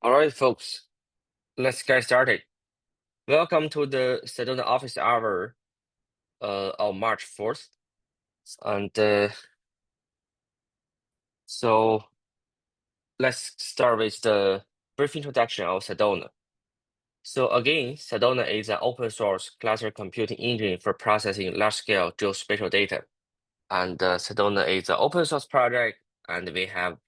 All right, folks, let's get started. Welcome to the Sedona office hour on March 4th. And so let's start with the brief introduction of Sedona. So again, Sedona is an open source cluster computing engine for processing large-scale geospatial data. And Sedona is an open source project, and we have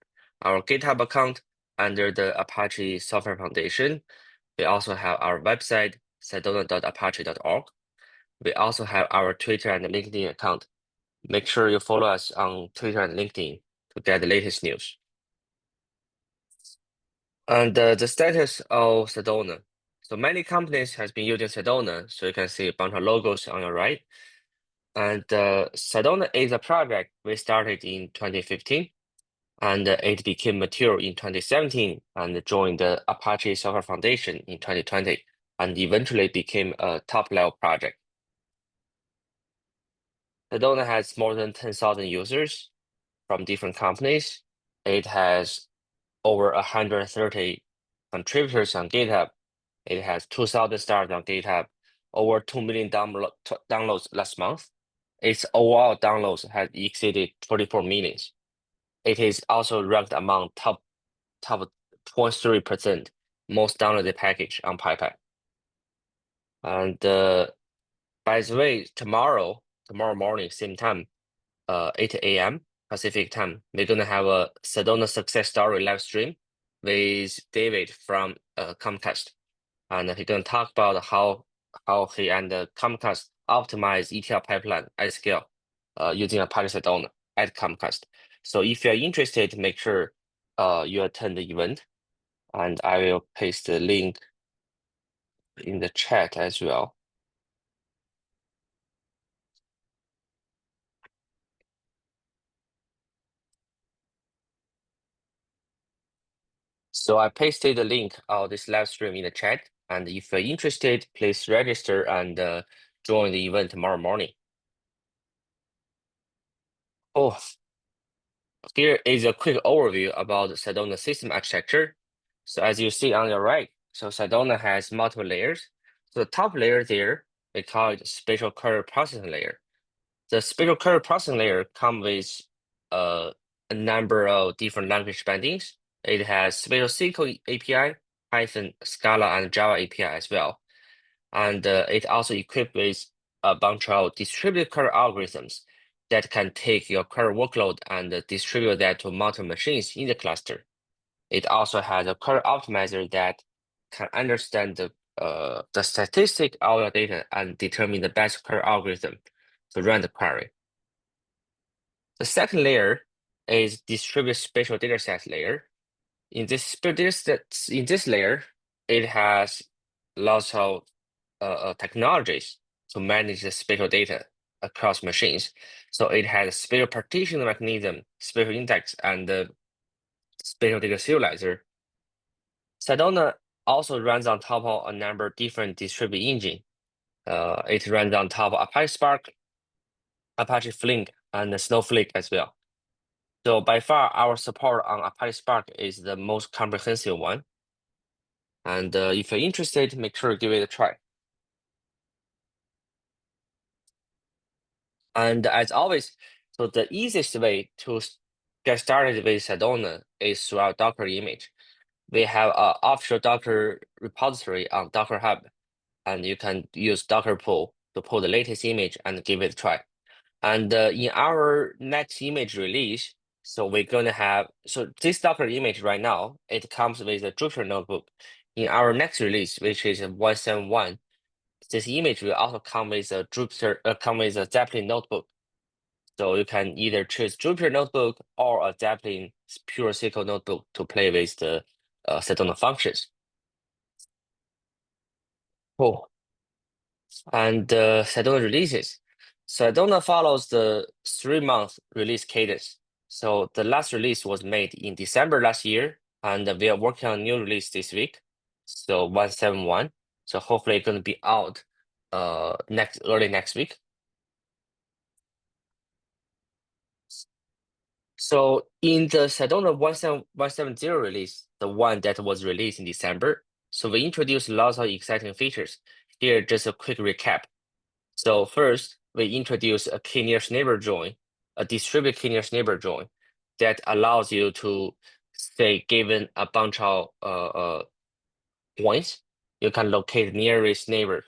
our GitHub account under the Apache Software Foundation. We also have our website, sedona.apache.org. We also have our Twitter and LinkedIn account. Make sure you follow us on Twitter and LinkedIn to get the latest news. And the status of Sedona. So many companies has been using Sedona, so you can see a bunch of logos on your right. And Sedona is a project we started in 2015, and it became mature in 2017 and joined the Apache Software Foundation in 2020, and eventually became a top-level project. Sedona has more than 10,000 users from different companies. It has over 130 contributors on GitHub. It has 2,000 stars on GitHub, over 2 million downloads last month. Its overall downloads has exceeded 24 million. It is also ranked among top 0.3% most downloaded package on Parquet. And by the way, tomorrow morning, same time, 8 a.m. Pacific time, we're gonna have a Sedona success story live stream with David from Comcast, and he's gonna talk about how he and Comcast optimize ETL pipeline at scale using Apache Sedona at Comcast. So if you're interested, make sure you attend the event, and I will paste the link in the chat as well. So I pasted the link of this live stream in the chat, and if you're interested, please register and join the event tomorrow morning. Oh, here is a quick overview about Sedona system architecture. So as you see on your right, so Sedona has multiple layers. So the top layer there, we call it spatial query processing layer. The spatial query processing layer comes with a number of different language bindings. It has spatial SQL API, Python, Scala, and Java API as well. And it also equipped with a bunch of distributed query algorithms that can take your query workload and distribute that to multiple machines in the cluster. It also has a query optimizer that can understand the statistic of your data and determine the best query algorithm to run the query. The second layer is distributed spatial dataset layer. In this layer, it has lots of technologies to manage the spatial data across machines. So it has a spatial partition mechanism, spatial index, and the spatial data serializer. Sedona also runs on top of a number of different distributed engines. It runs on top of Apache Spark, Apache Flink, and Snowflake as well. So by far, our support on Apache Spark is the most comprehensive one. And if you're interested, make sure to give it a try. And as always, so the easiest way to get started with Sedona is through our Docker image. We have an offshore Docker repository on Docker Hub, and you can use Docker pull to pull the latest image and give it a try. And in our next image release, so we're gonna have, so this Docker image right now, it comes with a Jupyter notebook. In our next release, which is 171, this image will also come with a Zeppelin notebook. So you can either choose Jupyter notebook or a Zeppelin pure SQL notebook to play with the Sedona functions. Cool. And Sedona releases. Sedona follows the 3-month release cadence. So the last release was made in December last year, and we are working on a new release this week. So 171. So hopefully it's gonna be out early next week. So in the Sedona 170 release, the one that was released in December. So we introduced lots of exciting features. Here, just a quick recap. So first, we introduced a k-nearest neighbor join, a distributed k-nearest neighbor join that allows you to, say, given a bunch of points, you can locate nearest neighbor,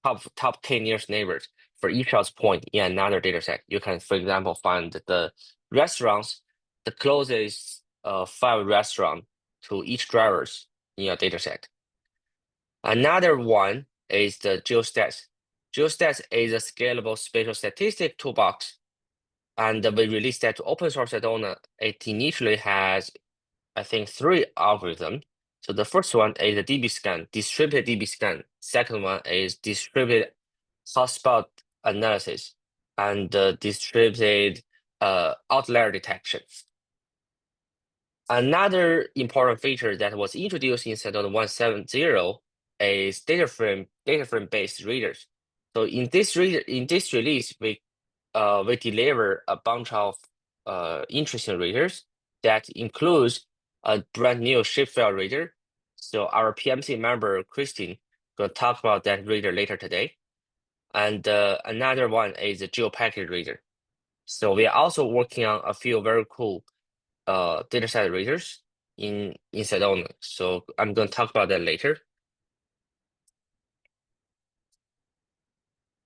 top k nearest neighbors for each of those point in another data set. You can, for example, find the restaurants, the closest 5 restaurant to each drivers in your data set. Another one is the GeoStats. GeoStats is a scalable spatial statistic toolbox, and we released that to open source Sedona. It initially has, I think, 3 algorithms. So the first one is the DB scan, distributed DB scan. Second one is distributed hotspot analysis and distributed outlier detection. Another important feature that was introduced in Sedona 1.7.0 is DataFrame-based readers. So in this release, we deliver a bunch of interesting readers that includes a brand new Shapefile reader. So our PMC member Kristin gonna talk about that reader later today. And another one is a GeoPackage reader. So we are also working on a few very cool dataset readers in Sedona. So I'm going to talk about that later.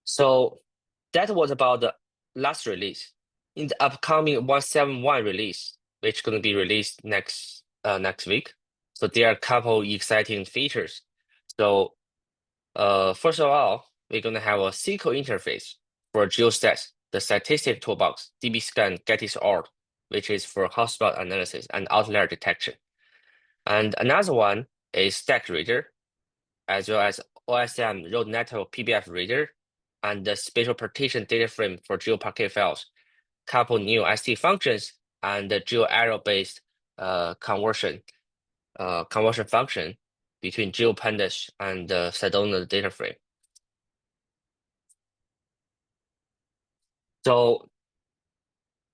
So that was about the last release. In the upcoming 1.7.1 release, which is going to be released next week. So there are a couple exciting features. So first of all, we're going to have a SQL interface for GeoStats, the statistic toolbox, dbscan, getIsOrg, which is for hotspot analysis and outlier detection. And another one is STAC reader, as well as OSM road network PBF reader, and the spatial partition data frame for GeoPackage files, couple new ST functions, and the GeoArrow-based conversion function between GeoPandas and Sedona data frame. So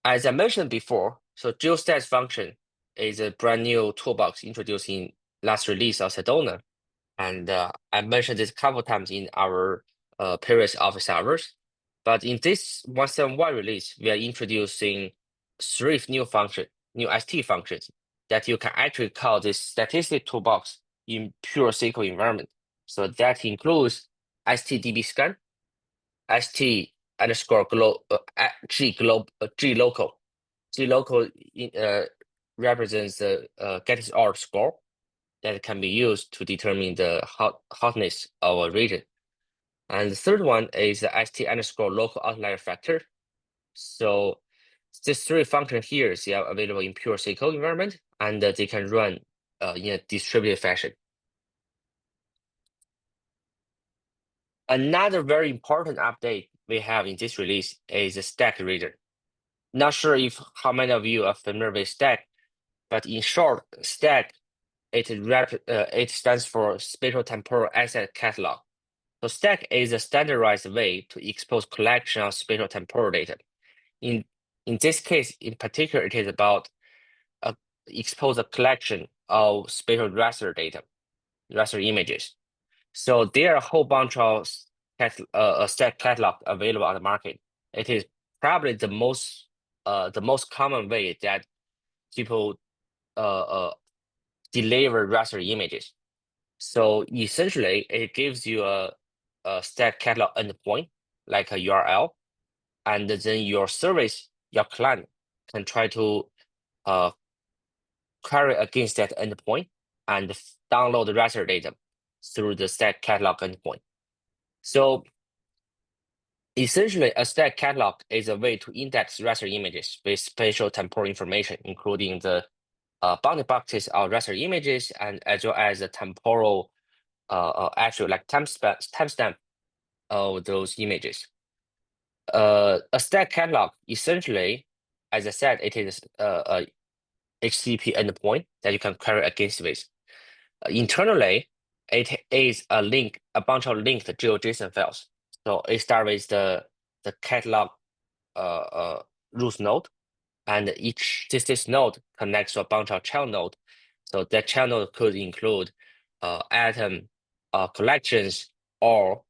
as I mentioned before, so GeoStats function is a brand new toolbox introduced in last release of Sedona. And I mentioned this a couple times in our previous office hours. But in this 1.7.1 release, we are introducing 3 new ST functions that you can actually call this statistic toolbox in pure SQL environment. So that includes STDBScan, ST underscore G local. G local represents the getIsOrg score that can be used to determine the hotness of a region. And the third one is the ST underscore local outlier factor. So these 3 functions here are available in pure SQL environment, and they can run in a distributed fashion. Another very important update we have in this release is the STAC reader. Not sure how many of you are familiar with STAC, but in short, STAC it stands for Spatial Temporal Asset Catalog. So STAC is a standardized way to expose collection of spatial temporal data. In this case, in particular, it is about expose a collection of spatial raster data, raster images. So there are a whole bunch of STAC catalog available on the market. It is probably the most common way that people deliver raster images. So essentially, it gives you a STAC catalog endpoint, like a URL, and then your service, your client, can try to query against that endpoint and download the raster data through the STAC catalog endpoint. So essentially, a STAC catalog is a way to index raster images with spatial temporal information, including the bounding boxes of raster images, and as well as the temporal actual like timestamp of those images. A STAC catalog essentially, as I said, it is a HTTP endpoint that you can query against with. Internally, it is a bunch of linked GeoJSON files. So it starts with the catalog root node, and this node connects to a bunch of child node So that channel could include item collections or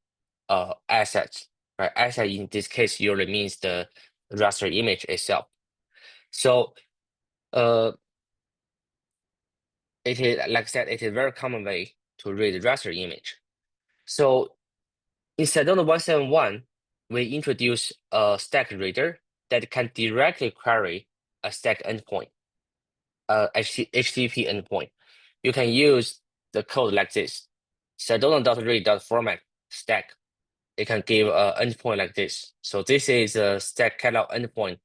assets. Right? Asset in this case usually means the raster image itself. So it is, like I said, it is a very common way to read raster image. So in Sedona 171, we introduce a STAC reader that can directly query a STAC endpoint, HTTP endpoint. You can use the code like this: sedona.read.format STAC. It can give an endpoint like this. So this is a STAC catalog endpoint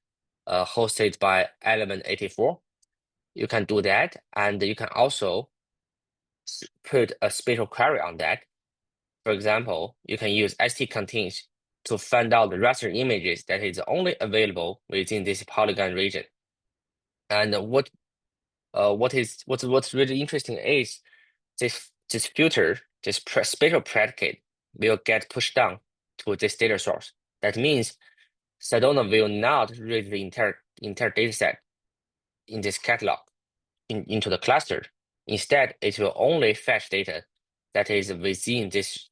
hosted by element 84. You can do that, and you can also put a special query on that. For example, you can use stcontains to find out the raster images that is only available within this polygon region. And what's really interesting is this filter, this special predicate will get pushed down to this data source. That means Sedona will not read the entire data set in this catalog into the cluster. Instead, it will only fetch data that is within this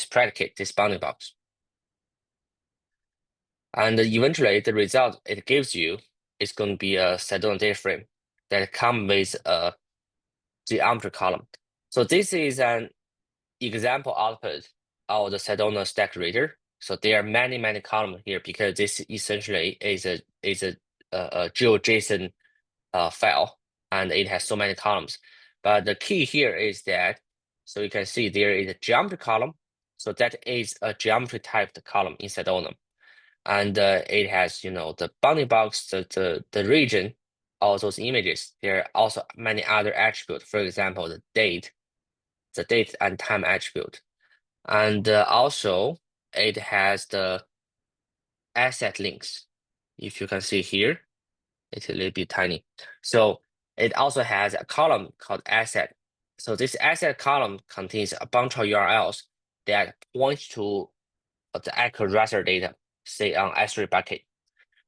predicate, this bounding box. And eventually, the result it gives you is going to be a Sedona data frame that comes with a geometry column. So this is an example output of the Sedona STAC reader. So there are many columns here because this essentially is a GeoJSON file, and it has so many columns. But the key here is that, so you can see there is a geometry column. So that is a geometry typed column in Sedona. And it has, the bounding box, the region, all those images. There are also many other attributes. For example, the date and time attribute. And also it has the asset links. If you can see here, it's a little bit tiny. So it also has a column called asset. So this asset column contains a bunch of URLs that point to the actual raster data, say on S3 bucket.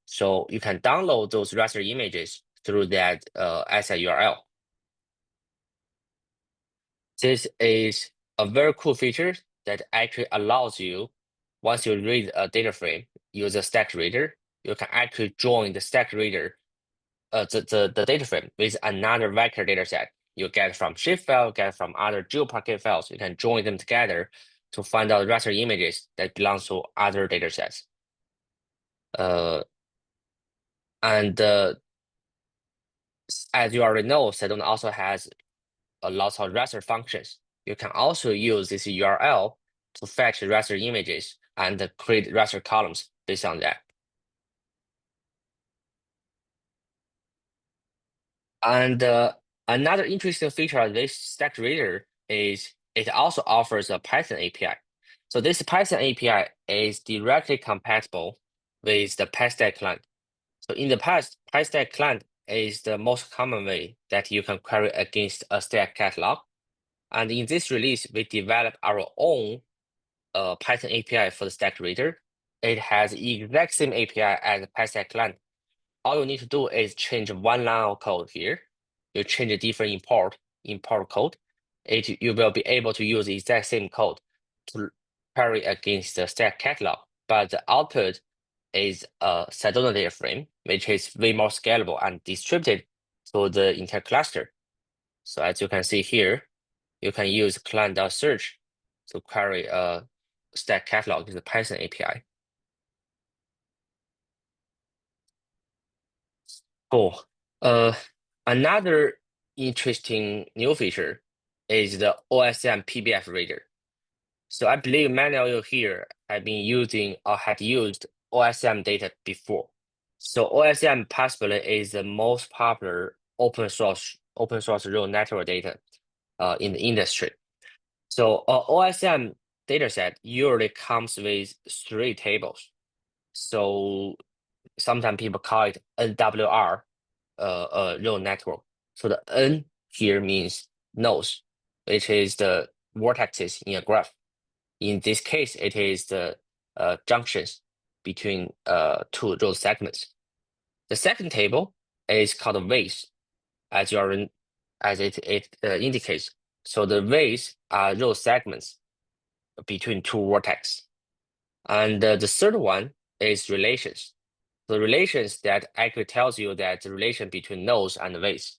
So you can download those raster images through that asset URL. This is a very cool feature that actually allows you, once you read a data frame, use a STAC reader, you can actually join the STAC reader, the data frame with another vector data set you get from Shapefile, get from other GeoPackage files. You can join them together to find out raster images that belong to other data sets. And as you already know, Sedona also has a lot of raster functions. You can also use this URL to fetch raster images and create raster columns based on that. And another interesting feature of this STAC reader is it also offers a Python API. So this Python API is directly compatible with the PyStack client. So in the past, PyStack client is the most common way that you can query against a STAC catalog. And in this release, we developed our own Python API for the STAC reader. It has the exact same API as the PyStack client. All you need to do is change one line of code here. You change a different import code. You will be able to use the exact same code to query against the STAC catalog. But the output is a Sedona data frame, which is way more scalable and distributed to the entire cluster. So as you can see here, you can use client.search to query a STAC catalog with the Python API. Cool. Another interesting new feature is the OSM PBF reader. So I believe many of you here have been using or have used OSM data before. So OSM possibly is the most popular open source real network data in the industry. So OSM dataset usually comes with 3 tables. So sometimes people call it NWR, real network. So the N here means nodes, which is the vertices in a graph. In this case, it is the junctions between 2 row segments. The second table is called waves. As you already as it indicates. So the ways are row segments between two vertices. And the third one is relations. The relations that actually tells you that the relation between nodes and ways.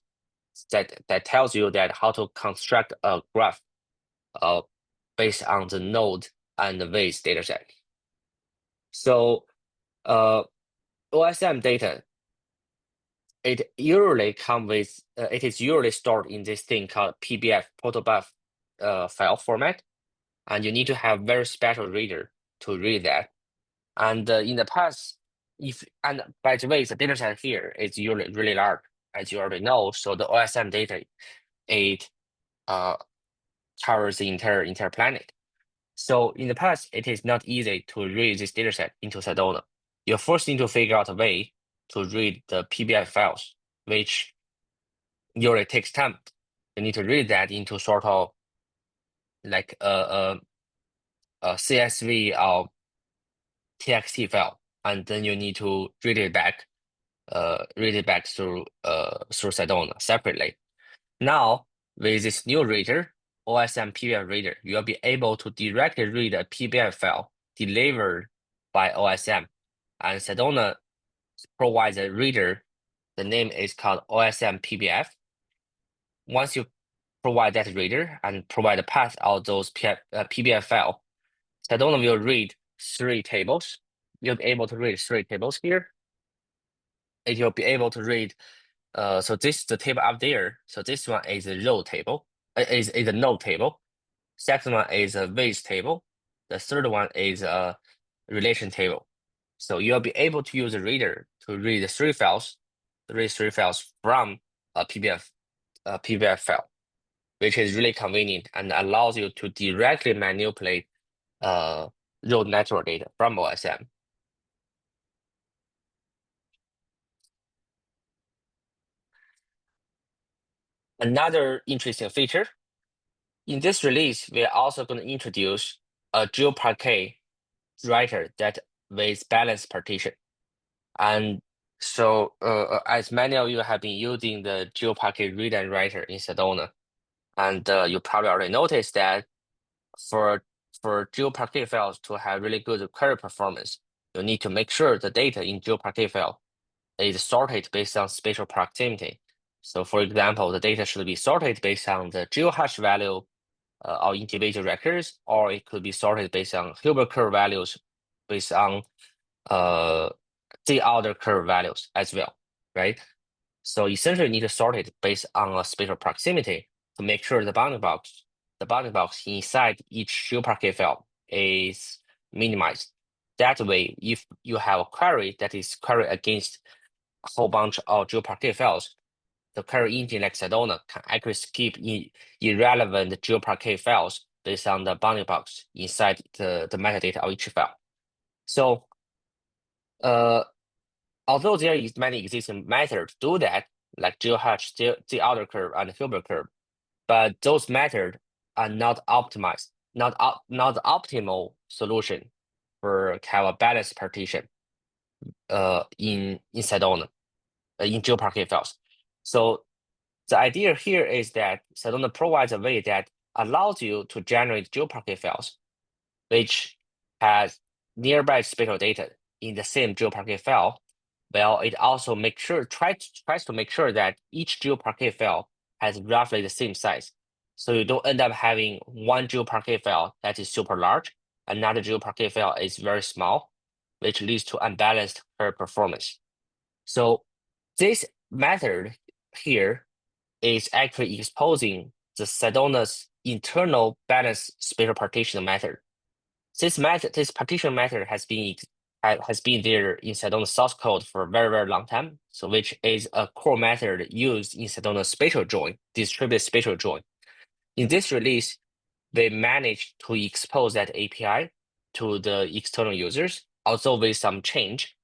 That tells you that how to construct a graph based on the node and the ways dataset. So OSM data, it usually come with it is usually stored in this thing called PBF protobuf file format, and you need to have very special reader to read that. And in the past, and by the way, the dataset here is usually really large, as you already know. So the OSM data, it covers the entire planet. So in the past, it is not easy to read this dataset into Sedona. You first need to figure out a way to read the PBF files, which usually takes time. You need to read that into sort of like a CSV or TXT file, and then you need to read it back through Sedona separately. Now, with this new reader, OSM PBF reader, you'll be able to directly read a PBF file delivered by OSM. And Sedona provides a reader. The name is called OSM PBF. Once you provide that reader and provide the path of those PBF file, Sedona will read 3 tables. You'll be able to read 3 tables here. And you'll be able to read so this is the table up there. So this one is a row table, is a node table. Second one is a ways table. The third one is a relation table. So you'll be able to use a reader to read the 3 files, from a PBF file, which is really convenient and allows you to directly manipulate row network data from OSM. Another interesting feature, in this release, we are also going to introduce a GeoPackage writer that with balanced partition. And so as many of you have been using the GeoPackage read and writer in Sedona, and you probably already noticed that for GeoPackage files to have really good query performance, you need to make sure the data in GeoPackage file is sorted based on spatial proximity. So for example, the data should be sorted based on the geohash value of individual records, or it could be sorted based on Hilbert curve values based on the other curve values as well, right? So essentially, you need to sort it based on a spatial proximity to make sure the bounding box inside each GeoPackage file is minimized. That way, if you have a query that is queried against a whole bunch of GeoPackage files, the query engine like Sedona can actually skip irrelevant GeoPackage files based on the bounding box inside the metadata of each file. So although there is many existing methods to do that, like geohash, the outer curve, and Hilbert curve, but those methods are not optimized, not the optimal solution for have a balanced partition in Sedona, in GeoPackage files. So the idea here is that Sedona provides a way that allows you to generate GeoPackage files, which has nearby spatial data in the same GeoPackage file. Well, it also tries to make sure that each GeoPackage file has roughly the same size. So you don't end up having one GeoPackage file that is super large, another GeoPackage file is very small, which leads to unbalanced performance. So this method here is actually exposing the Sedona's internal balanced spatial partition method. This partition method has been there in Sedona source code for a very, very long time. So which is a core method used in Sedona spatial join, distributed spatial join. In this release, they managed to expose that API to the external users, also with some change,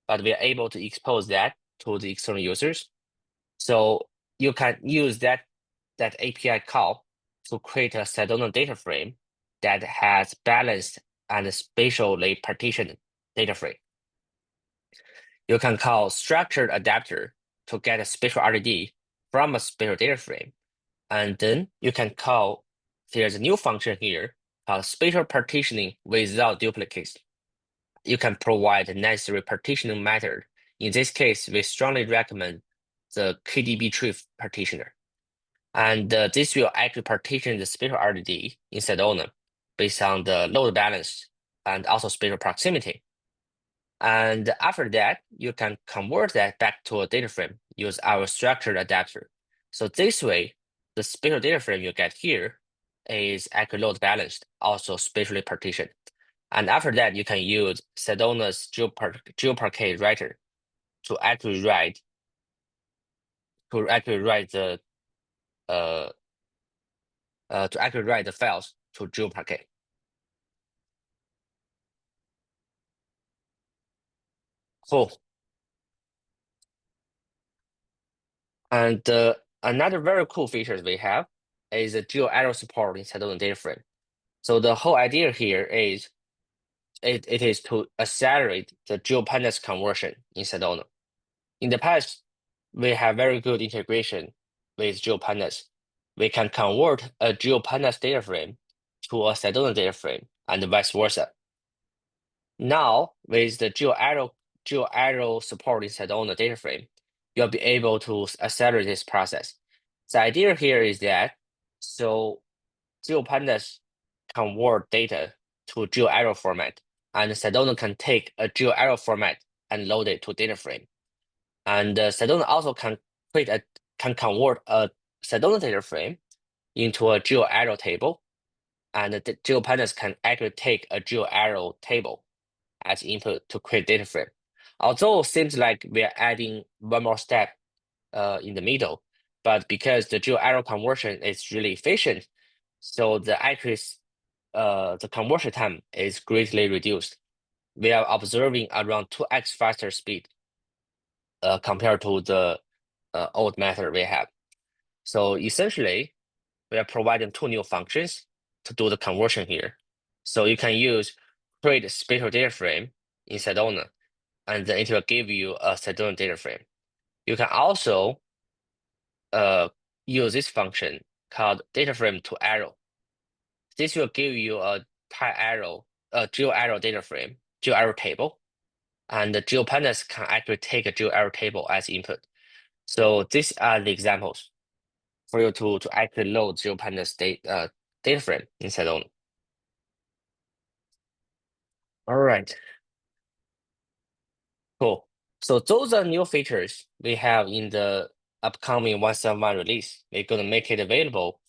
but we are able to expose that to the external users. So you can use that API call to create a Sedona data frame that has balanced and spatially partitioned data frame. You can call structured adapter to get a spatial RDD from a spatial data frame. And then you can call, there's a new function here called spatial partitioning without duplicates. You can provide the necessary partitioning method. In this case, we strongly recommend the KDB tree partitioner. And this will actually partition the spatial RDD in Sedona based on the load balance and also spatial proximity. And after that, you can convert that back to a data frame, use our structured adapter. So this way, the spatial data frame you get here is actually load balanced, also spatially partitioned. And after that, you can use Sedona's GeoPackage writer to actually write the files to GeoPackage. Cool. And another very cool feature we have is the geo arrow support in Sedona data frame. So the whole idea here is it is to accelerate the GeoPandas conversion in Sedona. In the past, we have very good integration with GeoPandas. We can convert a GeoPandas data frame to a Sedona data frame and vice versa. Now, with the geo arrow support in Sedona data frame, you'll be able to accelerate this process. The idea here is that so GeoPandas convert data to GeoArrow format, and Sedona can take a GeoArrow format and load it to data frame. And Sedona also can convert a Sedona data frame into a GeoArrow table, and the GeoPandas can actually take a GeoArrow table as input to create data frame. Although it seems like we are adding one more step in the middle, but because the GeoArrow conversion is really efficient, so the accuracy, the conversion time is greatly reduced. We are observing around 2x faster speed compared to the old method we have. So essentially, we are providing two new functions to do the conversion here. So you can use create spatial data frame in Sedona, and then it will give you a Sedona data frame. You can also use this function called data frame to arrow. This will give you a GeoArrow data frame, GeoArrow table, and the GeoPandas can actually take a GeoArrow table as input. So these are the examples for you to actually load GeoPandas data frame in Sedona. All right, cool. So those are new features we have in the upcoming 1.7.1 release. We're gonna make it available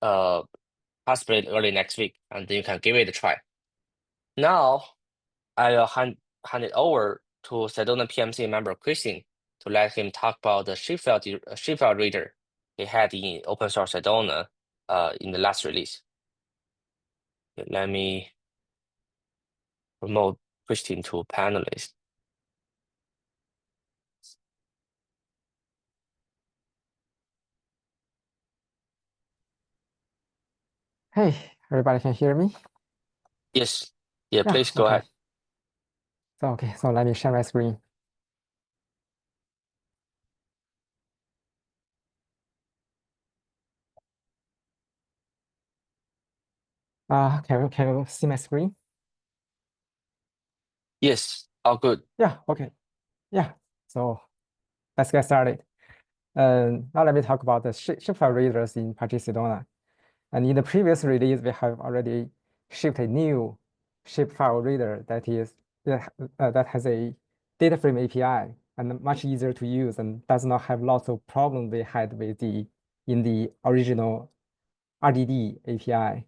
possibly early next week, and then you can give it a try. Now, I'll hand it over to Sedona PMC member Kristin to let him talk about the shapefile reader he had in open source Sedona in the last release. Let me promote Kristin to panelist. Hey, everybody can hear me? Yes. Yeah, please go okay. ahead. So let me share my screen. Can you see my screen? Yes, all good. Yeah, okay. Yeah, so let's get started. Now let me talk about the shapefile readers in Apache Sedona. And in the previous release, we have already shipped a new shapefile reader that has a data frame API and much easier to use and does not have lots of problems we had with in the original RDD API.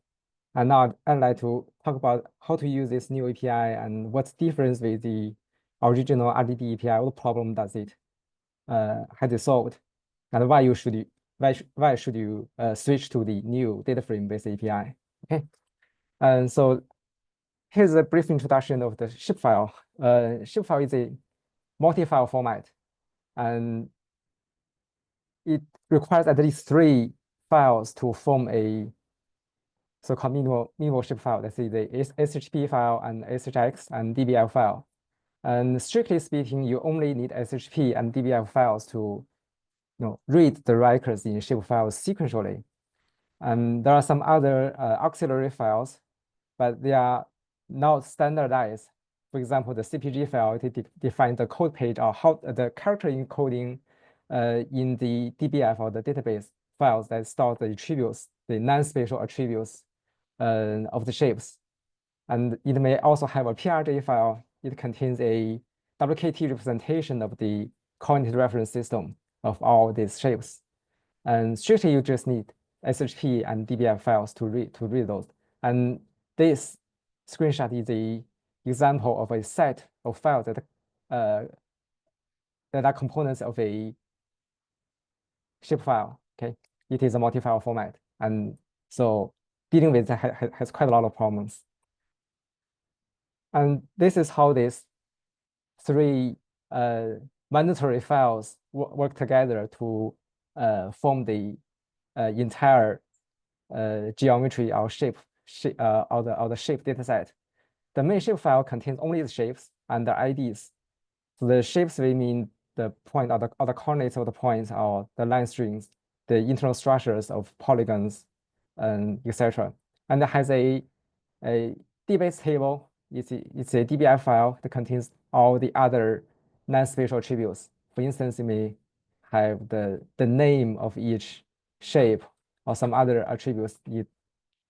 And now I'd like to talk about how to use this new API and what's the difference with the original RDD API. What problem does it has it solved, and why should you switch to the new data frame based API? Okay, and so here's a brief introduction of the shapefile. Shapefile is a multi-file format, and it requires at least 3 files to form a so-called minimal shapefile. Let's say the SHP file and SHX and DBF file. And strictly speaking, you only need SHP and DBF files to read the records in shapefiles sequentially. There are some other auxiliary files, but they are not standardized. For example, the CPG file, it defines the code page or how the character encoding in the DBF or the database files that store the attributes, the non-spatial attributes of the shapes. And it may also have a PRJ file. It contains a WKT representation of the coordinate reference system of all these shapes. And strictly, you just need SHP and DBF files to read those. And this screenshot is a example of a set of files that are components of a shapefile. Okay, it is a multi-file format, and so dealing with that has quite a lot of problems. And this is how these three mandatory files work together to form the entire geometry or shape or the shape dataset. The main shape file contains only the shapes and the IDs. So the shapes will mean the point or the coordinates of the points or the line strings, the internal structures of polygons, and etc. And it has a DBase table. It's a DBF file that contains all the other non-spatial attributes. For instance, you may have the name of each shape or some other attributes. It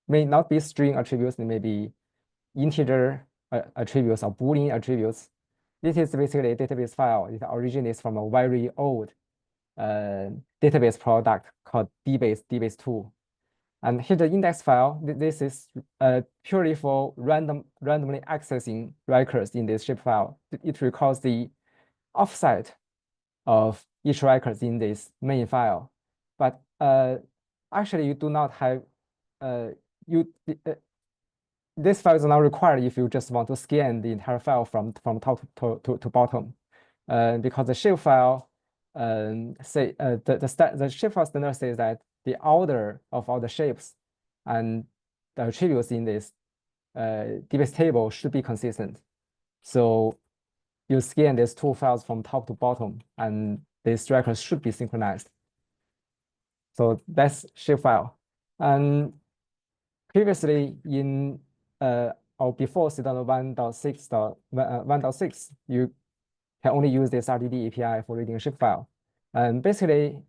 may not be string attributes. It may be integer attributes or Boolean attributes. This is basically a database file. It originates from a very old database product called DBase2. And here's the index file. This is purely for randomly accessing records in this shapefile. It records the offset of each record in this main file. But actually, you do not have this file is not required if you just want to scan the entire file from top to bottom, because the shapefile say the shapefile standard says that the order of all the shapes and the attributes in this DBase table should be consistent. So you scan these two files from top to bottom, and these records should be synchronized. So that's shapefile. And previously in or before Sedona 1.6, you can only use this RDD API for reading a shapefile. And basically,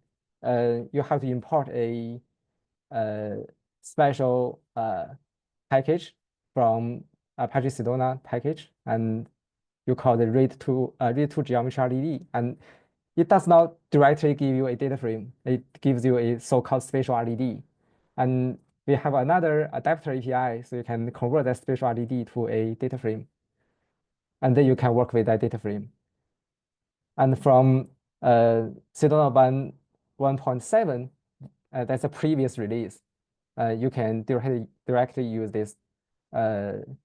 you have to import a special package from Apache Sedona package, and you call the read to geometry RDD. And it does not directly give you a data frame. It gives you a so-called spatial RDD. And we have another adapter API, so you can convert that spatial RDD to a data frame. And then you can work with that data frame. And from Sedona 1.7, that's a previous release. You can directly use this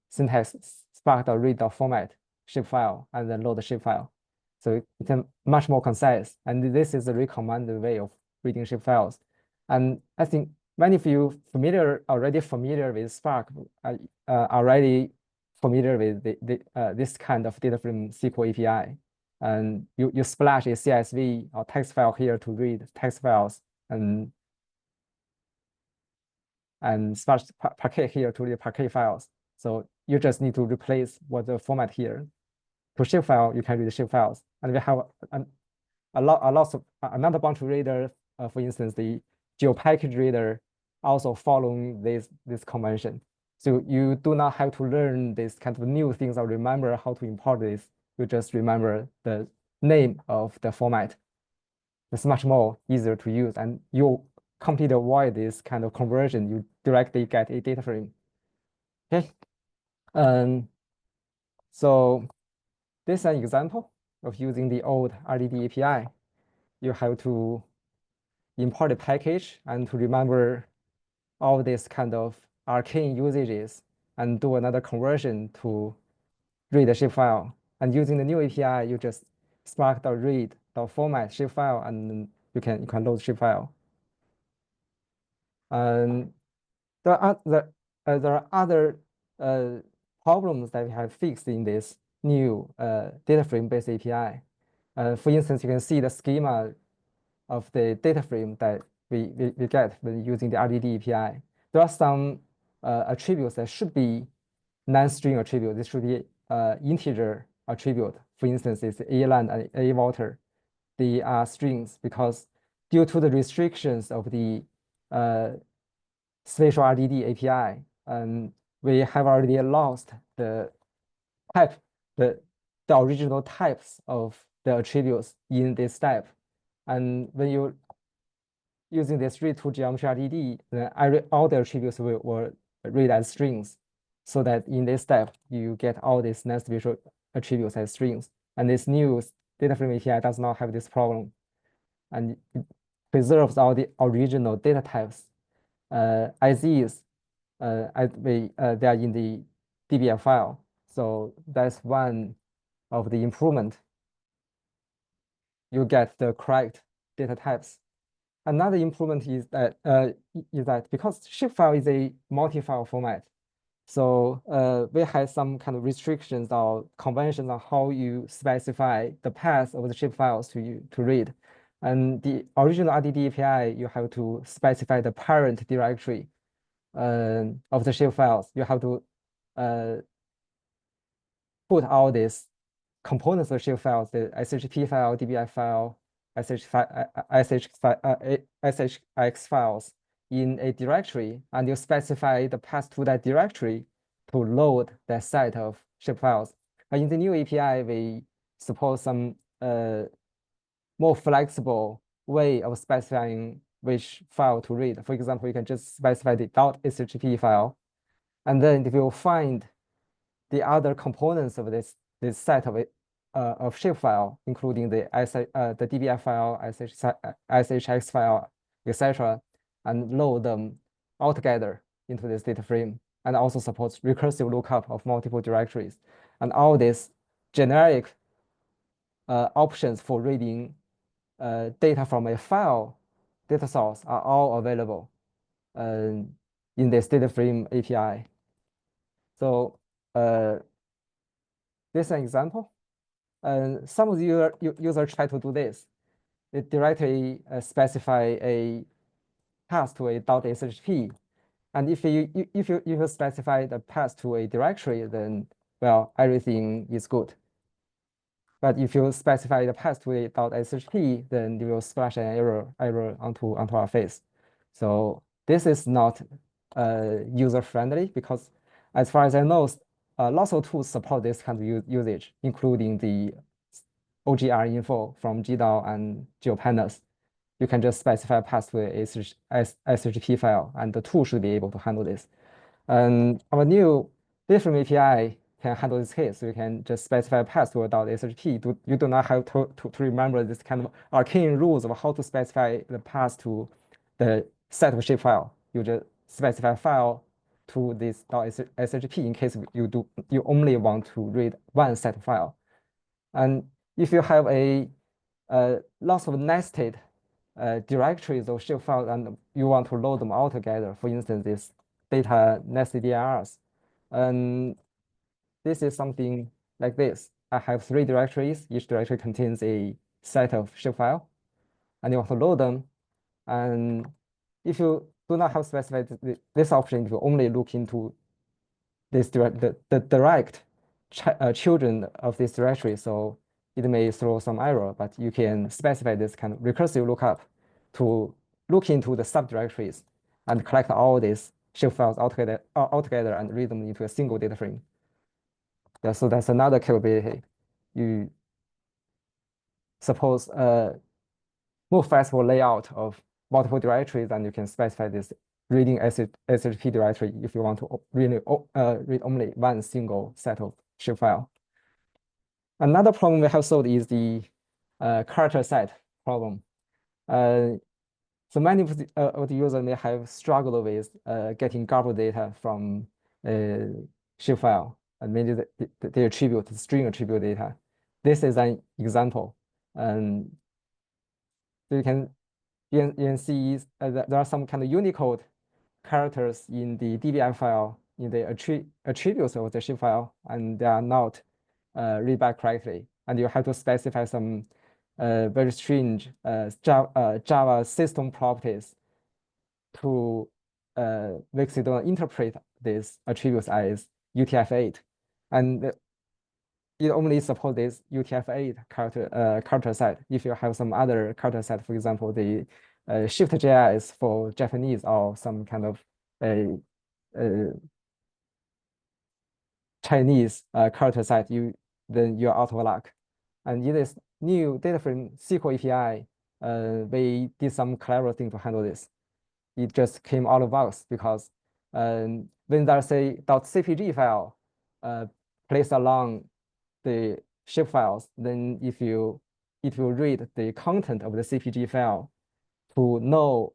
syntax spark.read.format shapefile and then load the shapefile. So it's much more concise. And this is the recommended way of reading shapefiles. And I think many of you already familiar with Spark, already familiar with this kind of data frame SQL API. And you splash a CSV or text file here to read text files, and splash Parquet here to read Parquet files. So you just need to replace what the format here. To shapefile, you can read the shapefiles. And we have another bunch of readers, for instance, the GeoPackage reader also following this convention. So you do not have to learn this kind of new things or remember how to import this. You just remember the name of the format. It's much more easier to use, and you completely avoid this kind of conversion. You directly get a data frame. Okay. So this is an example of using the old RDD API. You have to import a package and to remember all these kind of arcane usages and do another conversion to read the shapefile. And using the new API, you just spark.read.format shapefile, and you can load shapefile. And there are other problems that we have fixed in this new data frame based API. For instance, you can see the schema of the data frame that we get when using the RDD API. There are some attributes that should be non-string attribute. This should be integer attribute. For instance, it's a land and a water. They are strings because due to the restrictions of the spatial RDD API, we have already lost the type, the original types of the attributes in this step. And when you using this read to geometry RDD, then all the attributes will read as strings, so that in this step you get all these non-spatial attributes as strings. And this new DataFrame API does not have this problem, and it preserves all the original data types as is. They are in the DBF file. So that's one of the improvement. You get the correct data types. Another improvement is that because shapefile is a multi-file format, so we have some kind of restrictions or conventions on how you specify the path of the shapefiles to read. And the original RDD API, you have to specify the parent directory of the shapefiles. You have to put all these components of shapefiles, the SHP file, DBI file, SHX files in a directory, and you specify the path to that directory to load that set of shapefiles. But in the new API, we support some more flexible way of specifying which file to read. For example, you can just specify the .shp file, and then if you find the other components of this set of shapefile, including the DBI file, SHX file, etc., and load them all together into this data frame, and also supports recursive lookup of multiple directories. And all these generic options for reading data from a file data source are all available in this data frame API. So this is an example. Some of the users try to do this. They directly specify a path to a .shp. And if you specify the path to a directory, then, well, everything is good. But if you specify the path to a .shp, then you will splash an error onto our face. So this is not user-friendly, because as far as I know, lots of tools support this kind of usage, including the OGR info from GDAL and GeoPackage. You can just specify a path to a SHP file, and the tool should be able to handle this. And our new DataFrame API can handle this case. So you can just specify a path to a .shp. You do not have to remember this kind of arcane rules of how to specify the path to the set of shapefile. You just specify file to this .shp in case you only want to read one set file. And if you have a lots of nested directories of shapefiles and you want to load them all together, for instance, this data nested DIRs, and this is something like this. I have 3 directories. Each directory contains a set of shapefile, and you want to load them. And if you do not have specified this option, if you only look into this the direct children of this directory, so it may throw some error, but you can specify this kind of recursive lookup to look into the subdirectories and collect all these shapefiles altogether and read them into a single data frame. Yeah, so that's another capability. You suppose more flexible layout of multiple directories, and you can specify this reading SHP directory if you want to really read only one single set of shapefile. Another problem we have solved is the character set problem. So many of the users may have struggled with getting garbled data from shapefile, and maybe they attribute the string attribute data. This is an example, and so you can see that there are some kind of Unicode characters in the DBI file in the attributes of the shapefile, and they are not read back correctly, and you have to specify some very strange Java system properties to make Sedona interpret these attributes as UTF-8, and it only supports this UTF-8 character set. If you have some other character set, for example, the Shift.js for Japanese or some kind of Chinese character set, then you're out of luck. And in this new DataFrame SQL API, we did some clever thing to handle this. It just came out of box because when there's a .cpg file placed along the shapefiles, then if you read the content of the CPG file to know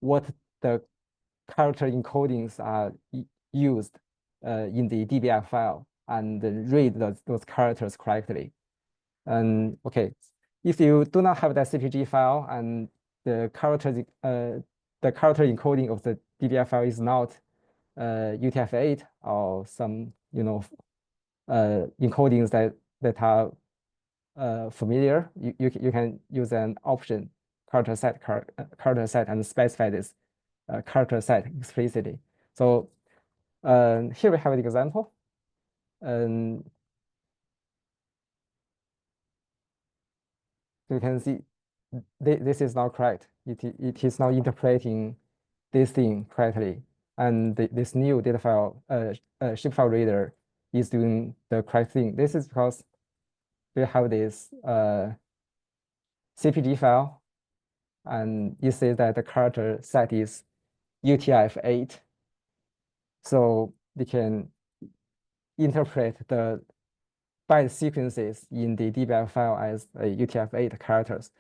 what the character encodings are used in the DBF file and read those characters correctly. And okay, if you do not have that CPG file and the character encoding of the DBF file is not UTF-8 or some encodings that are familiar, you can use an option character set and specify this character set explicitly. So here we have an example. So you can see this is not correct. It is not interpreting this thing correctly. And this new data file, shapefile reader is doing the correct thing. This is because we have this CPG file, and it says that the character set is UTF-8. So we can interpret the byte sequences in the DBF file as UTF-8 characters.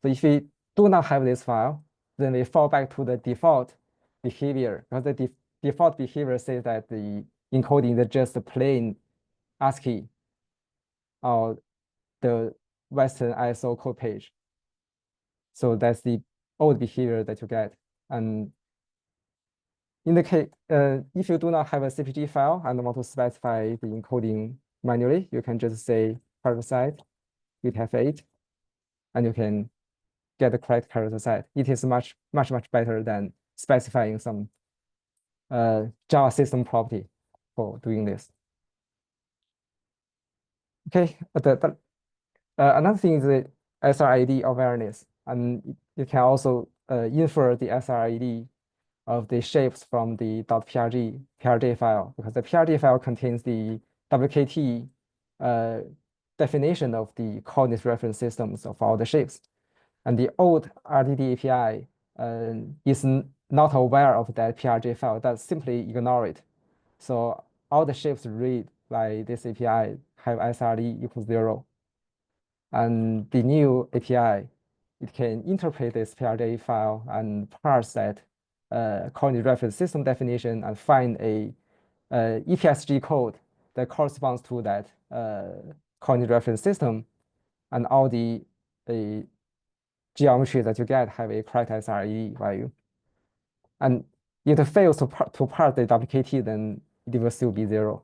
So if we do not have this file, then we fall back to the default behavior, because the default behavior says that the encoding is just plain ASCII or the Western ISO code page. So that's the old behavior that you get. And in the case, if you do not have a CPG file and want to specify the encoding manually, you can just say character set UTF-8, and you can get the correct character set. It is much better than specifying some Java system property for doing this. Okay, another thing is the SRID awareness, and you can also infer the SRID of the shapes from the .prj file, because the PRJ file contains the WKT definition of the coordinate reference systems of all the shapes. And the old RDD API is not aware of that PRJ file, that simply ignore it. So all the shapes read by this API have SRD equals 0. And the new API, it can interpret this PRJ file and parse that coordinate reference system definition and find a EPSG code that corresponds to that coordinate reference system, and all the geometry that you get have a correct SRE value. And if it fails to parse the WKT, then it will still be 0.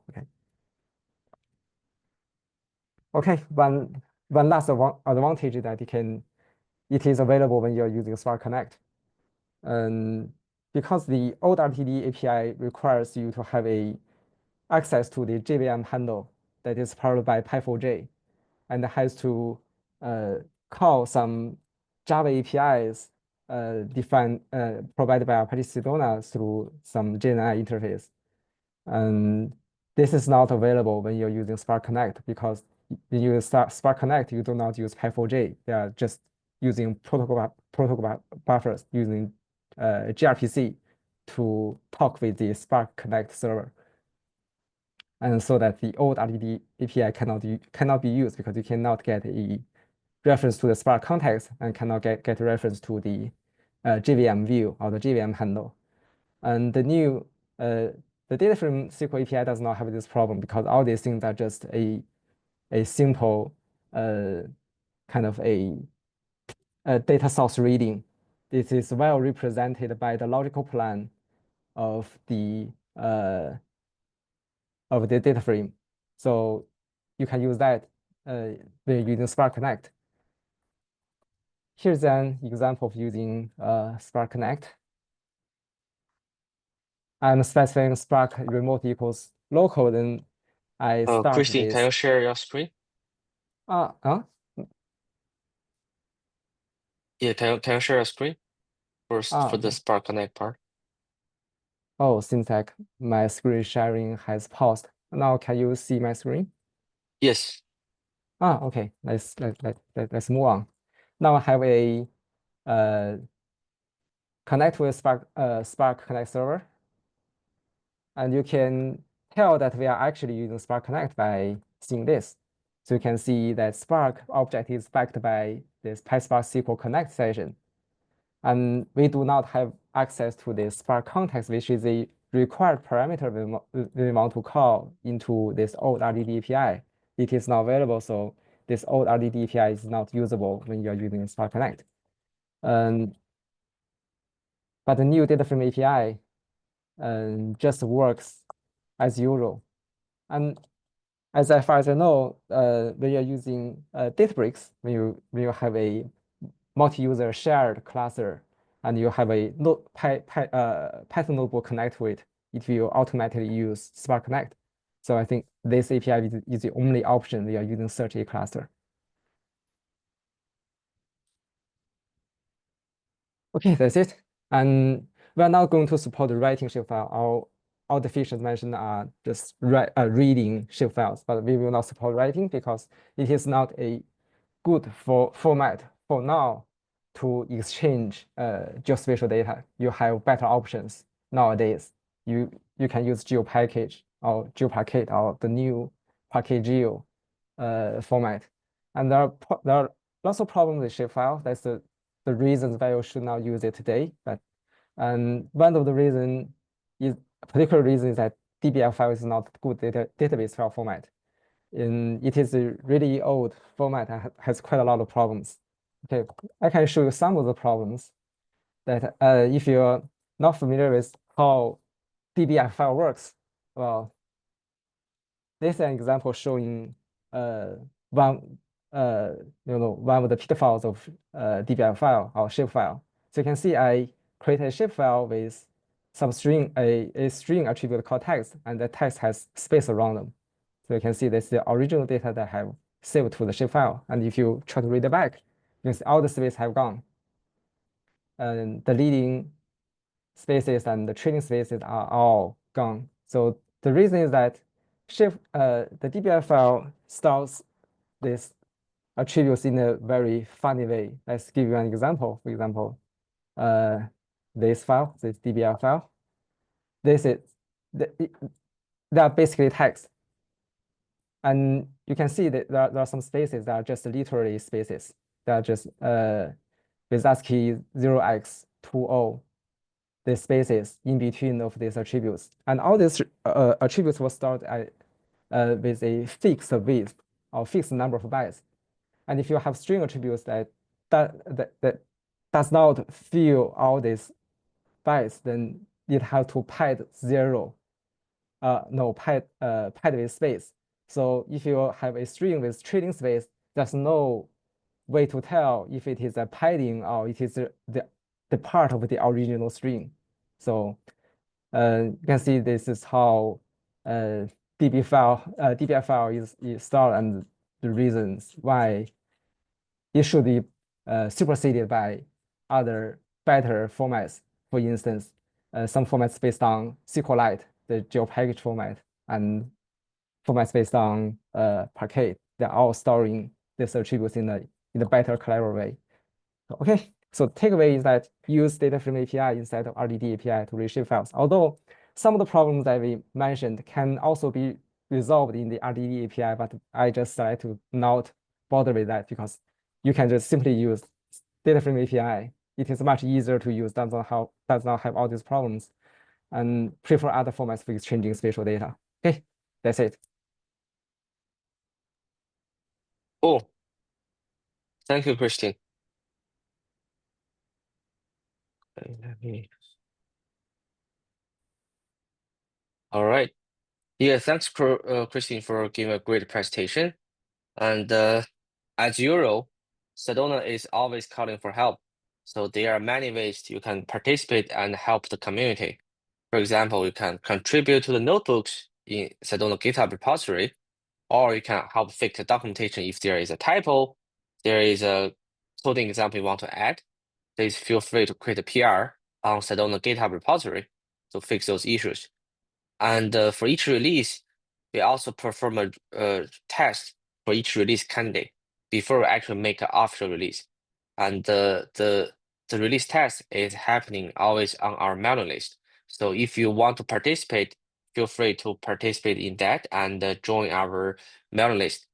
Okay, one last advantage is that it is available when you're using Spark Connect. And because the old RTD API requires you to have access to the JVM handle that is powered by Py4j, and has to call some Java APIs provided by Apache Sedona through some JNI interface. And this is not available when you're using Spark Connect, because when you use Spark Connect, you do not use Py4j. They are just using protocol buffers using gRPC to talk with the Spark Connect server. And so that the old RDD API cannot be used, because you cannot get a reference to the Spark context and cannot get a reference to the JVM view or the JVM handle. And the new the DataFrame SQL API does not have this problem, because all these things are just a simple kind of a data source reading. This is well represented by the logical plan of the data frame. So you can use that when using Spark Connect. here's an example of using Spark Connect. I'm specifying Spark remote equals local, then I start Kristin, can you this. share your screen? Uh, uh, Yeah, can you share your screen for the okay. Spark Connect part? Oh, seems like my screen sharing has paused. Now can you see my screen? Yes. Okay. Let's move on. Now I have a uh, connect with Spark Connect server, and you can tell that we are actually using Spark Connect by seeing this. So you can see that Spark object is backed by this PySpark SQL Connect session. And we do not have access to the Spark context, which is a required parameter we want to call into this old RDD API. It is not available, so this old RDD API is not usable when you're using Spark Connect. But the new DataFrame API just works as usual. And as far as I know, when you're using Databricks, when you have a multi-user shared cluster and you have a Python notebook connect to it, it will automatically use Spark Connect. So I think this API is the only option we are using such a cluster. Okay, that's it. And we're not going to support the writing shapefile. All the features mentioned are just reading shapefiles, but we will not support writing because it is not a good format for now to exchange geospatial data. You have better options nowadays. You can use GeoPackage or GeoParquet or the new Parquet Geo format. And there are lots of problems with shapefile. That's the reasons why you should not use it today. But and one of the reason is particular reason is that DBF file is not good database file format. It is a really old format and has quite a lot of problems. Okay, I can show you some of the problems that if you're not familiar with how DBF file works, well, this is an example showing one one of the pitfalls of DBF file or shapefile. So you can see I create a shapefile with some string, a string attribute called text, and the text has space around them. So you can see this is the original data that I have saved to the shapefile. And if you try to read it back, you can see all the space have gone. And the leading spaces and the trailing spaces are all gone. So the reason is that the DBF file stores these attributes in a very funny way. Let's give you an example. For example, this file, this DBF file, this is they are basically text. And you can see that there are some spaces that are just literally spaces. They are just with ASCII 0x20, the spaces in between of these attributes. And all these attributes were stored with a fixed width or fixed number of bytes. And if you have string attributes that does not fill all these bytes, then it has to pad 0. Pad with space. So if you have a string with trailing space, there's no way to tell if it is a padding or it is the part of the original string. So you can see this is how DBF file is stored and the reasons why it should be superseded by other better formats. For instance, some formats based on SQLite, the GeoPackage format, and formats based on Parquet. They're all storing these attributes in a better, clever way. Okay, so takeaway is that use DataFrame API instead of RDD API to read shapefiles. Although some of the problems that we mentioned can also be resolved in the RDD API, but I just decided to not bother with that because you can just simply use DataFrame API. It is much easier to use, does not have all these problems, and prefer other formats for exchanging spatial data. Okay, that's it. Cool. Thank you, Kristin. All right. Yeah, thanks, Kristin, for giving a great presentation. And as usual, Sedona is always calling for help. So there are many ways you can participate and help the community. For example, you can contribute to the notebooks in Sedona GitHub repository, or you can help fix the documentation if there is a typo, there is a coding example you want to add. Please feel free to create a PR on Sedona GitHub repository to fix those issues. And for each release, we also perform a test for each release candidate before we actually make an official release. And the release test is happening always on our mailing list. So if you want to participate, feel free to participate in that and join our mailing list.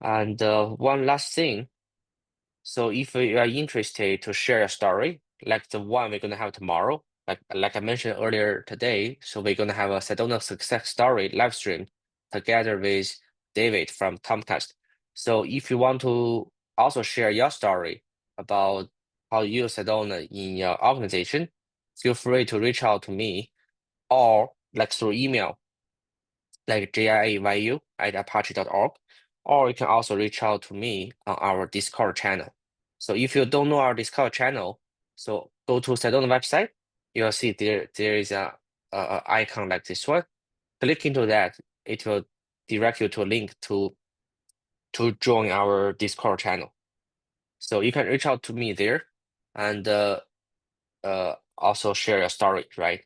And one last thing. So if you are interested to share a story, like the one we're gonna have tomorrow, like I mentioned earlier today, so we're gonna have a Sedona success story live stream together with David from Comcast. So if you want to also share your story about how you use Sedona in your organization, feel free to reach out to me or like through email, like JIRA@apache.org, or you can also reach out to me on our Discord channel. So if you don't know our Discord channel, so go to Sedona website, you'll see there is a icon like this one. Click into that, it will direct you to a link to join our Discord channel. So you can reach out to me there and also share your story, right?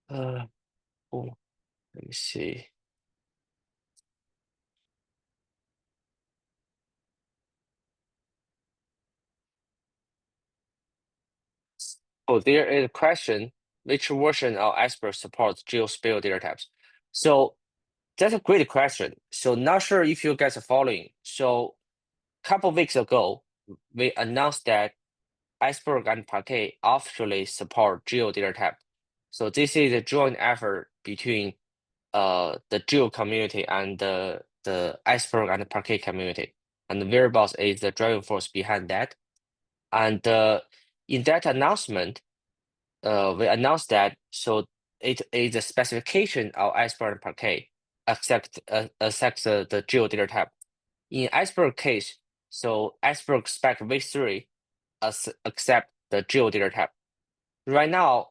Oh, let me see. Oh, there is a question, which version of Iceberg supports geospatial data types? So that's a great question. So not sure if you guys are following. So a couple weeks ago, we announced that Iceberg and Parquet officially support geo data type. So this is a joint effort between the geo community and the Iceberg and the Parquet community. And the variables is the driving force behind that. And in that announcement, we announced that so it is a specification of Iceberg and Parquet accepts the geo data type. In Iceberg case, so Iceberg spec v3 accept the geo data type. Right now,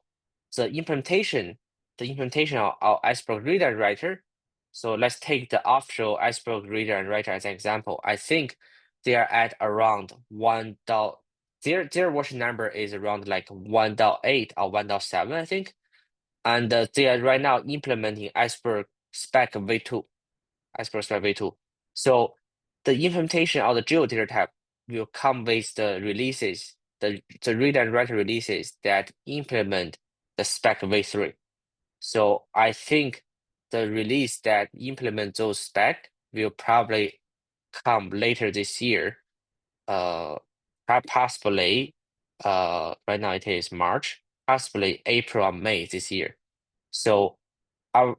the implementation of Iceberg reader and writer. So let's take the official Iceberg reader and writer as an example. I think they are at around 1. Their version number is around like 1.8 or 1.7, I think. And they are right now implementing Iceberg spec v2. Iceberg spec v2. So the implementation of the geo data type will come with the releases, the read and write releases that implement the spec v3. So I think the release that implement those spec will probably come later this year. Possibly right now it is March, possibly April or May this year. So our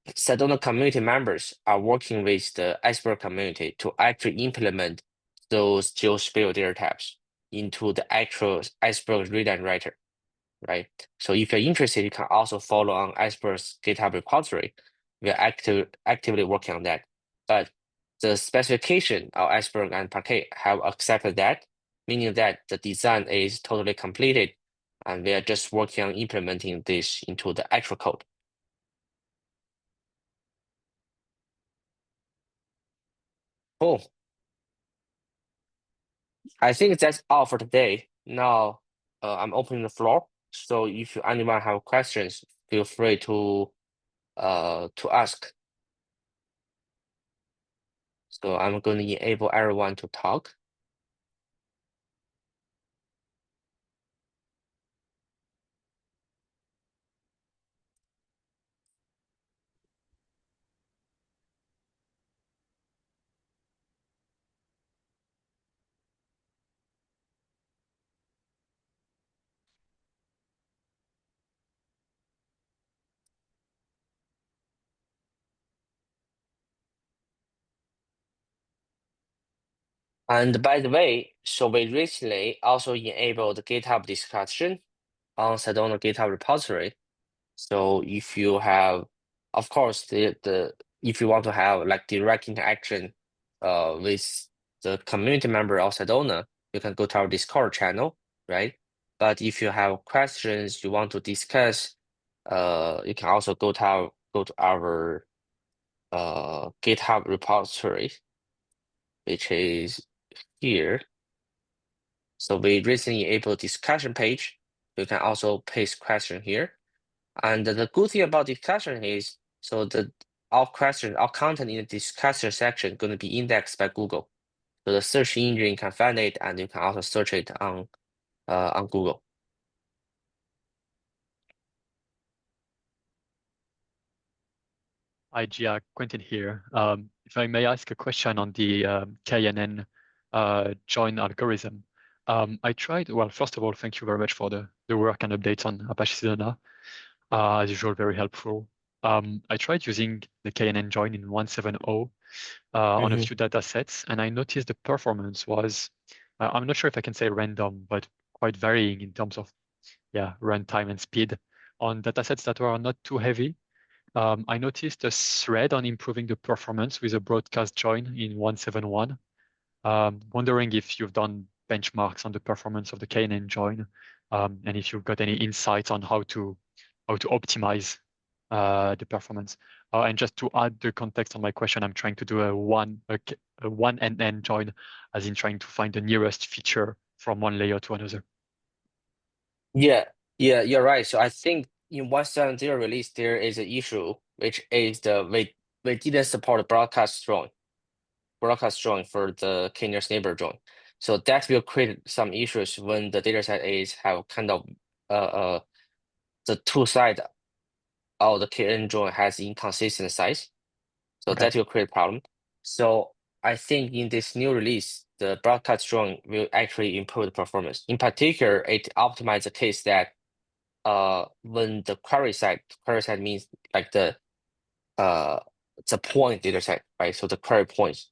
Sedona community members are working with the Iceberg community to actually implement those geospatial data types into the actual Iceberg reader and writer, right? So if you're interested, you can also follow on Iceberg's GitHub repository. We are actively working on that. But the specification of Iceberg and Parquet have accepted that, meaning that the design is totally completed, and we are just working on implementing this into the actual code. Cool. I think that's all for today. Now, I'm opening the floor. So if anyone have questions, feel free to ask. So I'm going to enable everyone to talk. And by the way, so we recently also enabled GitHub discussion on Sedona GitHub repository. So if you have, of course, if you want to have like direct interaction with the community member of Sedona, you can go to our Discord channel, right? But if you have questions you want to discuss, you can also go to our GitHub repository, which is here. So we recently enabled discussion page. You can also paste question here. And the good thing about discussion is, so our content in the discussion section going to be indexed by Google. So the search engine can find it, and you can also search it on Google. Hi, Gia, Quentin here. If I may ask a question on the KNN join algorithm. I tried, well, first of all, thank you very much for the work and updates on Apache Sedona. As usual, very helpful. I tried using the KNN join in 1.7.0 on a few data sets, and I noticed the performance was, I'm not sure if I can say random, but quite varying in terms of, runtime and speed on data sets that were not too heavy. I noticed a thread on improving the performance with a broadcast join in 1.7.1. Wondering if you've done benchmarks on the performance of the KNN join, and if you've got any insights on how to optimize the performance. And just to add the context on my question, I'm trying to do a one NN join, as in trying to find the nearest feature from one layer to another. Yeah, you're right. So I think in 1.7.0 release there is an issue, which is we didn't support broadcast join for the k-nearest neighbor join. So that will create some issues when the dataset is have kind of the two side of the KNN join has inconsistent size. So that will create a problem. So I think in this new release, the broadcast join will actually improve the performance. In particular, it optimizes the case that when the query side means like the point data set, right? So the query point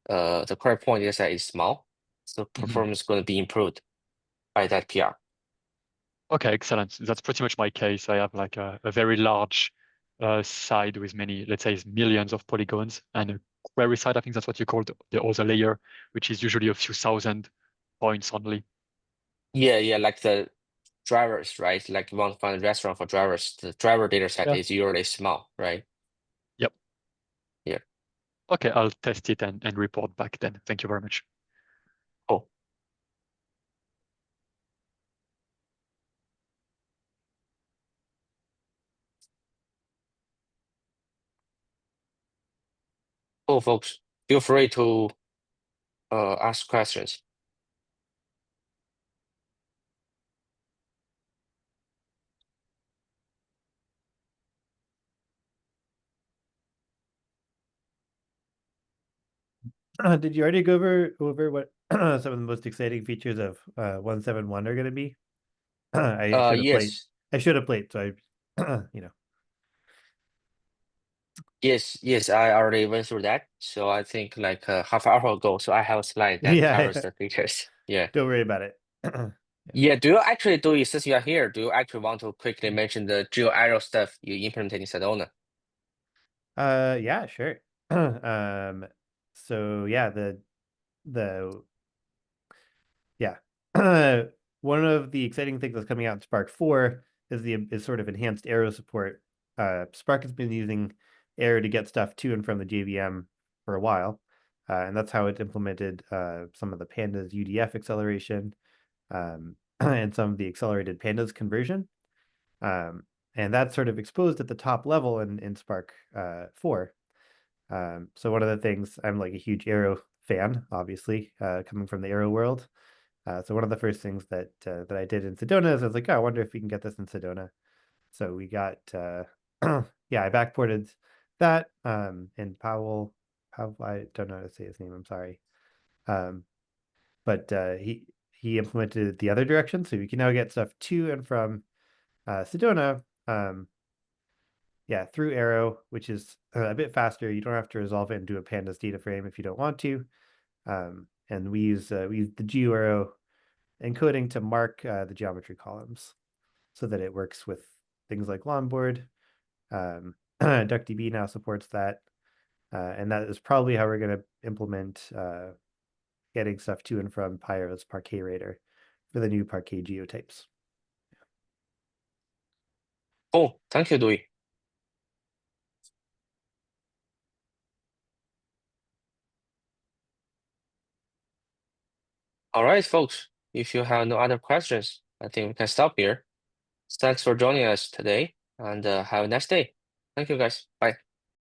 data set is small, so performance is going to be improved by that PR. Okay, excellent. That's pretty much my case. I have like a very large side with many, let's say, millions of polygons, and a query side, I think that's what you call the other layer, which is usually a few thousand points only. Yeah, like the drivers, right? Like you want to find a restaurant for drivers. The driver data set is usually small, right? Yep. Yeah. Okay, I'll test it and report back then. Thank you very much. Cool. Cool, folks. Feel free to ask questions. Did you already go over what some of the most exciting features of 1.7.1 are going to be? I should have played. Yes. I should have played. So I, Yes, I already went through that. So I think like half an hour ago. So I have a slide that covers the features. Yeah. Don't worry about it. Yeah. Since you are here, do you actually want to quickly mention the GeoArrow stuff you implemented in Sedona? Yeah, sure. So yeah, one of the exciting things that's coming out in Spark 4 is sort of enhanced arrow support. Spark has been using arrow to get stuff to and from the JVM for a while, and that's how it implemented some of the pandas UDF acceleration and some of the accelerated pandas conversion. And that's sort of exposed at the top level in Spark 4. So one of the things, I'm like a huge arrow fan, obviously, coming from the arrow world. So one of the first things that I did in Sedona is I was like, oh, I wonder if we can get this in Sedona. So we got, I backported that, and Powell, I don't know how to say his name, I'm sorry. But he implemented it the other direction, so we can now get stuff to and from Sedona, through Arrow, which is a bit faster. You don't have to resolve it into a pandas data frame if you don't want to. And we use the GeoArrow encoding to mark the geometry columns so that it works with things like Longboard. DuckDB now supports that. And that is probably how we're going to implement getting stuff to and from Pyro's Parquet Radar for the new Parquet Geo types. Cool. Thank you, Dewey. All right, folks. If you have no other questions, I think we can stop here. Thanks for joining us today, and have a nice day. Thank you, guys. Bye.